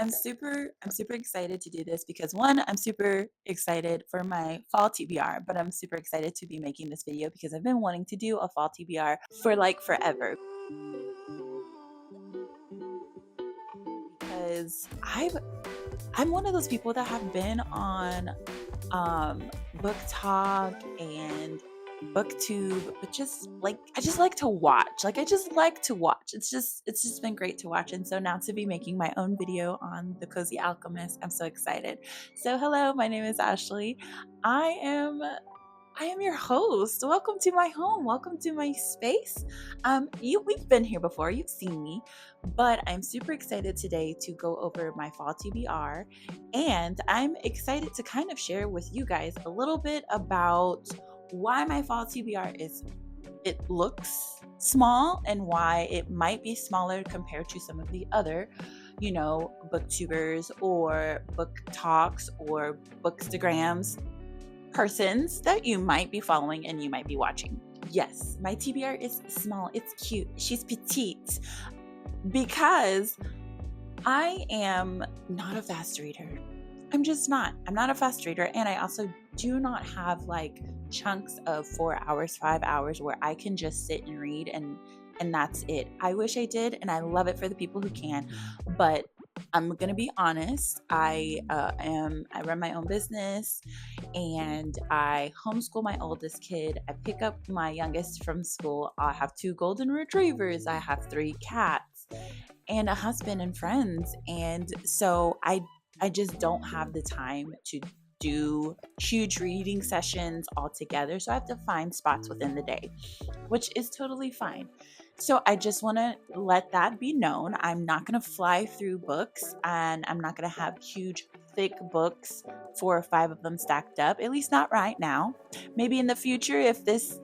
I'm super excited to do this because one, I'm super excited for my fall TBR, but I'm super excited to be making this video because I've been wanting to do a fall TBR for like forever. Because I'm one of those people that have been on book talk and booktube, but just like I just like to watch. Like I just like to watch. It's just been great to watch. And so now to be making my own video on the Cozy Alchemist, I'm so excited. So hello, my name is Ashley. I am I am your host. Welcome to my home. Welcome to my space. We've been here before. You've seen me, but I'm super excited today to go over my fall TBR, and I'm excited to kind of share with you guys a little bit about why my fall TBR is it looks small and why it might be smaller compared to some of the other booktubers or book talks or bookstagrams persons that you might be following and you might be watching. Yes, my TBR is small. It's cute. She's petite because I am not a fast reader. I'm just not. I'm not a fast reader. And I also do not have like chunks of 4 hours, 5 hours where I can just sit and read and that's it. I wish I did, and I love it for the people who can, but I'm gonna be honest. I run my own business, and I homeschool my oldest kid. I pick up my youngest from school. I have 2 golden retrievers. I have 3 cats, and a husband and friends. And so I just don't have the time to do huge reading sessions all together. So I have to find spots within the day, which is totally fine. So I just want to let that be known. I'm not going to fly through books, and I'm not going to have huge, thick books, 4 or 5 of them stacked up, at least not right now. Maybe in the future, if this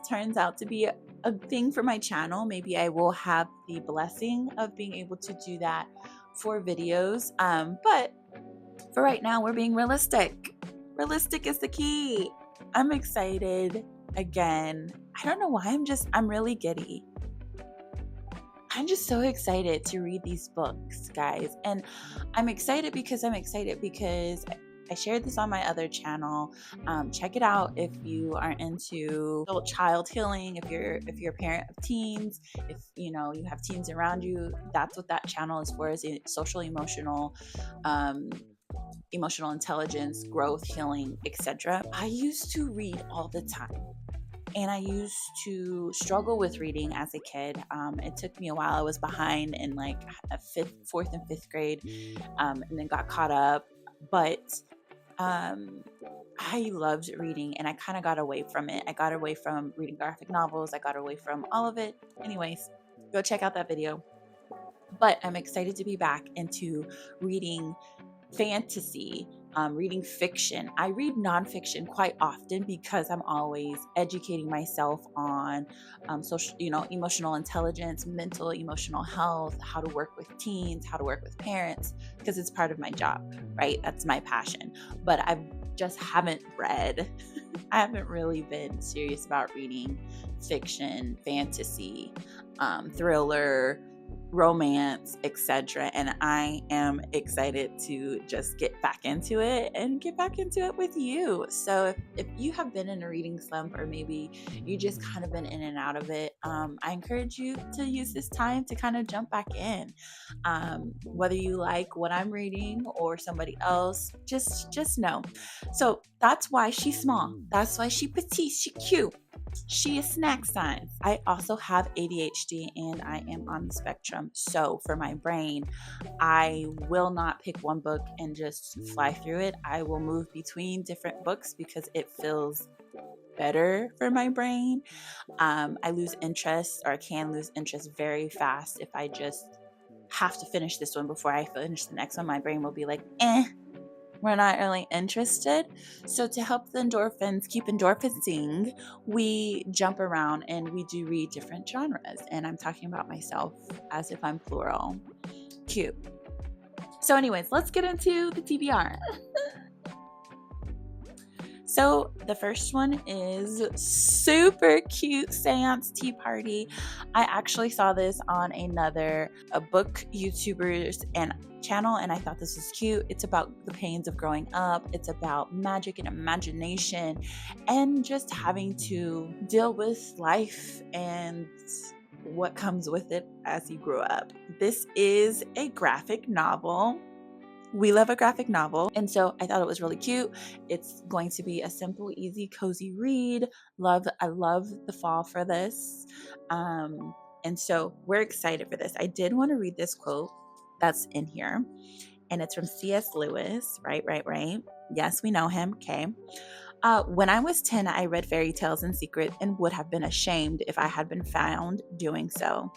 turns out to be a thing for my channel, maybe I will have the blessing of being able to do that for videos. But for right now, we're being realistic. Realistic is the key. I'm excited again. I don't know why I'm really giddy. I'm just so excited to read these books, guys. And I'm excited because I shared this on my other channel. Check it out if you are into adult child healing, if you're a parent of teens, if you have teens around you. That's what that channel is for, is social emotional intelligence, growth, healing, etc. I used to read all the time. And I used to struggle with reading as a kid. It took me a while. I was behind in like fourth and fifth grade, and then got caught up. But I loved reading, and I kind of got away from it. I got away from reading graphic novels. I got away from all of it. Anyways, go check out that video. But I'm excited to be back into reading fantasy, reading fiction. I read nonfiction quite often because I'm always educating myself on social, emotional intelligence, mental, emotional health, how to work with teens, how to work with parents, because it's part of my job, right? That's my passion. But I just haven't read. I haven't really been serious about reading fiction, fantasy, thriller, romance, etc. And I am excited to just get back into it and get back into it with you. So if you have been in a reading slump, or maybe you just kind of been in and out of it, I encourage you to use this time to kind of jump back in. Whether you like what I'm reading or somebody else, just know. So that's why she's small. That's why she petite. She cute. She is snack size. I also have ADHD, and I am on the spectrum. So for my brain, I will not pick one book and just fly through it. I will move between different books because it feels better for my brain. I lose interest, or I can lose interest very fast if I just have to finish this one before I finish the next one. My brain will be like, we're not really interested. So to help the endorphins keep endorphining, we jump around and we do read different genres. And I'm talking about myself as if I'm plural. Cute. So anyways, let's get into the TBR. So the first one is super cute Seance tea party. I actually saw this on a book YouTubers and channel, and I thought this was cute. It's about the pains of growing up. It's about magic and imagination and just having to deal with life and what comes with it as you grow up. This is a graphic novel. We love a graphic novel, and so I thought it was really cute. It's going to be a simple, easy, cozy read. I love the fall for this. And so we're excited for this. I did want to read this quote that's in here, and it's from C.S. Lewis. Right. Yes, we know him. Okay. When I was 10, I read fairy tales in secret and would have been ashamed if I had been found doing so.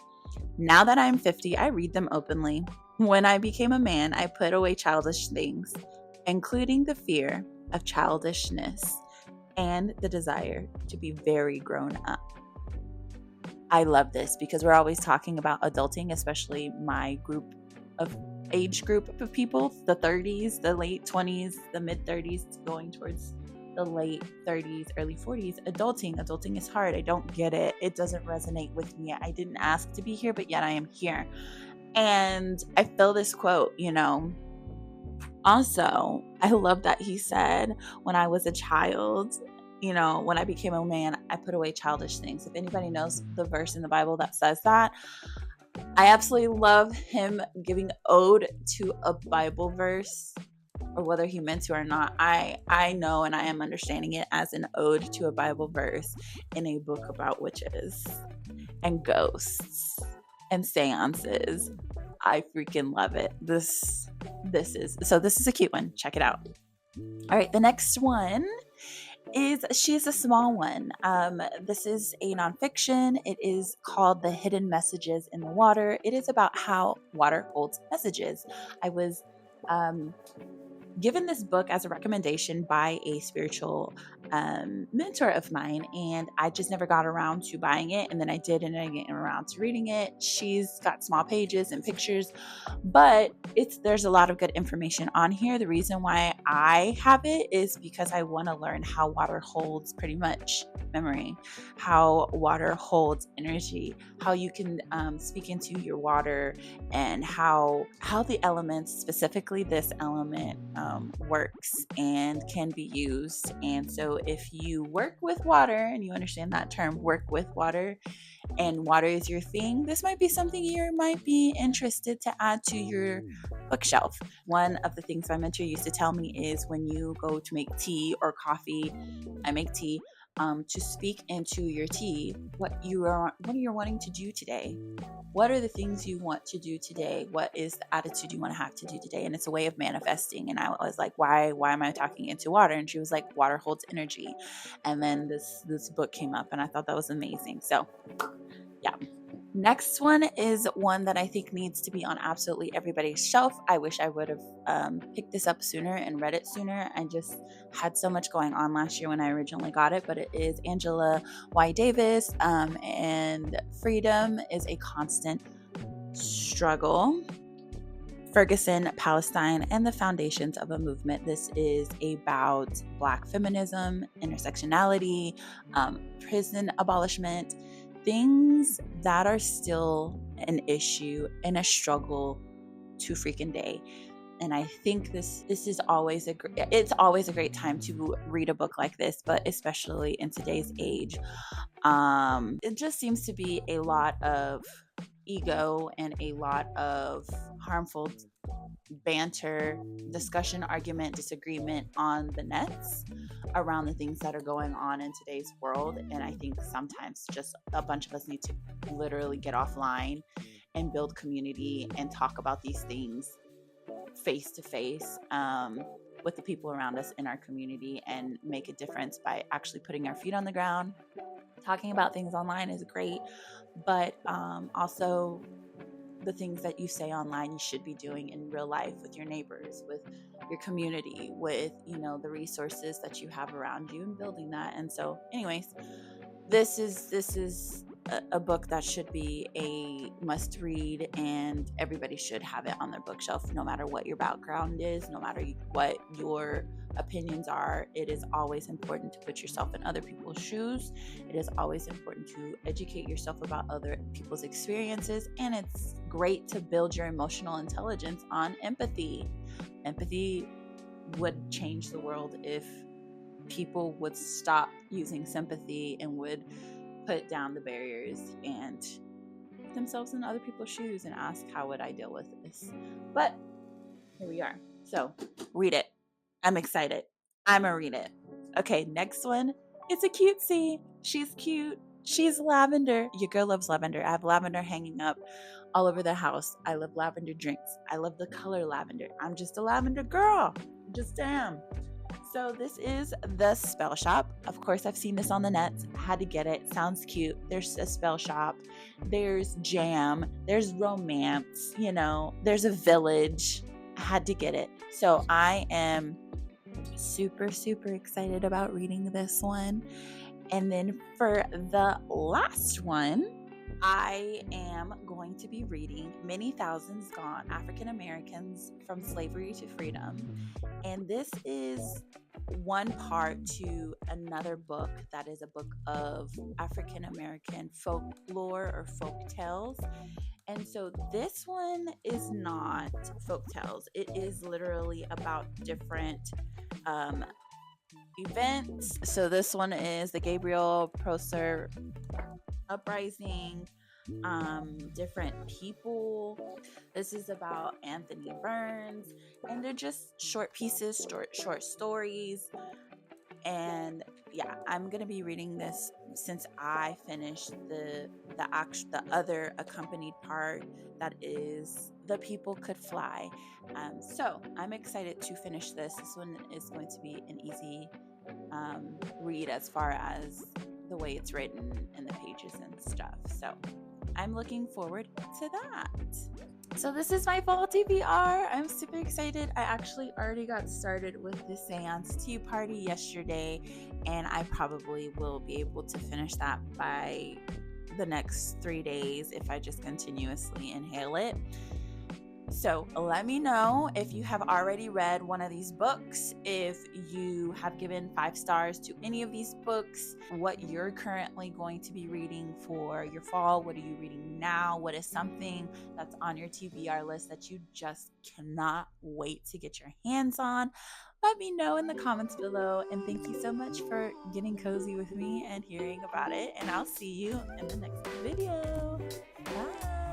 Now that I'm 50, I read them openly. When I became a man, I put away childish things, including the fear of childishness and the desire to be very grown up. I love this because we're always talking about adulting, especially my age group of people, the 30s, the late 20s, the mid 30s, going towards the late 30s, early 40s. Adulting is hard. I don't get it. It doesn't resonate with me. I didn't ask to be here, but yet I am here. And I feel this quote, Also, I love that he said, when I was a child, when I became a man, I put away childish things. If anybody knows the verse in the Bible that says that, I absolutely love him giving ode to a Bible verse, or whether he meant to or not. I know, and I am understanding it as an ode to a Bible verse in a book about witches and ghosts and seances. I freaking love it. This is a cute one. Check it out. All right, the next one is She's a Small One. This is a nonfiction. It is called The Hidden Messages in the Water. It is about how water holds messages. I was given this book as a recommendation by a spiritual mentor of mine, and I just never got around to buying it. And then I did, and I get around to reading it. She's got small pages and pictures, but there's a lot of good information on here. The reason why I have it is because I want to learn how water holds pretty much memory, how water holds energy, how you can speak into your water, and how the elements, specifically this element, works and can be used. And so if you work with water and you understand that term, work with water, and water is your thing, this might be something you might be interested to add to your bookshelf. One of the things my mentor used to tell me is when you go to make tea or coffee, I make tea, to speak into your tea, what are you wanting to do today? What are the things you want to do today? What is the attitude you want to have to do today? And it's a way of manifesting. And I was like, why am I talking into water? And she was like, water holds energy. And then this book came up, and I thought that was amazing. So yeah. Next one is one that I think needs to be on absolutely everybody's shelf. I wish I would have picked this up sooner and read it sooner. I just had so much going on last year when I originally got it, but it is Angela Y. Davis, and Freedom is a Constant Struggle. Ferguson, Palestine, and the Foundations of a Movement. This is about Black feminism, intersectionality, prison abolishment, things that are still an issue and a struggle to freaking day. And I think this is always it's always a great time to read a book like this, but especially in today's age. It just seems to be a lot of ego and a lot of harmful banter, discussion, argument, disagreement on the nets around the things that are going on in today's world. And I think sometimes just a bunch of us need to literally get offline and build community and talk about these things face to face with the people around us in our community, and make a difference by actually putting our feet on the ground. Talking about things online is great, but also the things that you say online you should be doing in real life with your neighbors, with your community, with the resources that you have around you, and building that. And so anyways, this is a book that should be a must read, and everybody should have it on their bookshelf, no matter what your background is, no matter what your opinions are. It is always important to put yourself in other people's shoes. It is always important to educate yourself about other people's experiences, and it's great to build your emotional intelligence on empathy. Empathy would change the world if people would stop using sympathy and would put down the barriers and put themselves in other people's shoes and ask, how would I deal with this? But here we are. So read it. I'm excited. I'm gonna read it. Okay, next one. It's a cutesy. She's cute. She's lavender. Your girl loves lavender. I have lavender hanging up all over the house. I love lavender drinks. I love the color lavender. I'm just a lavender girl. Just am. So this is the Spellshop. Of course, I've seen this on the net. Had to get it. Sounds cute. There's a Spellshop. There's jam. There's romance. There's a village. I had to get it. So I am super, super excited about reading this one. And then for the last one, I am going to be reading Many Thousands Gone, African Americans from Slavery to Freedom. And this is one part to another book that is a book of African American folklore or folk tales. And so this one is not folk tales. It is literally about different events. So this one is the Gabriel Prosser uprising, different people. This is about Anthony Burns, and they're just short pieces, short stories. And yeah, I'm gonna be reading this since I finished the other accompanied part, that is The People Could Fly. So I'm excited to finish this. This one is going to be an easy read as far as the way it's written and the pages and stuff. So I'm looking forward to that. So this is my Fall TBR. I'm super excited. I actually already got started with the Seance tea party yesterday, and I probably will be able to finish that by the next 3 days if I just continuously inhale it. So let me know if you have already read one of these books, if you have given 5 stars to any of these books, what you're currently going to be reading for your fall. What are you reading now? What is something that's on your TBR list that you just cannot wait to get your hands on? Let me know in the comments below. And thank you so much for getting cozy with me and hearing about it. And I'll see you in the next video. Bye.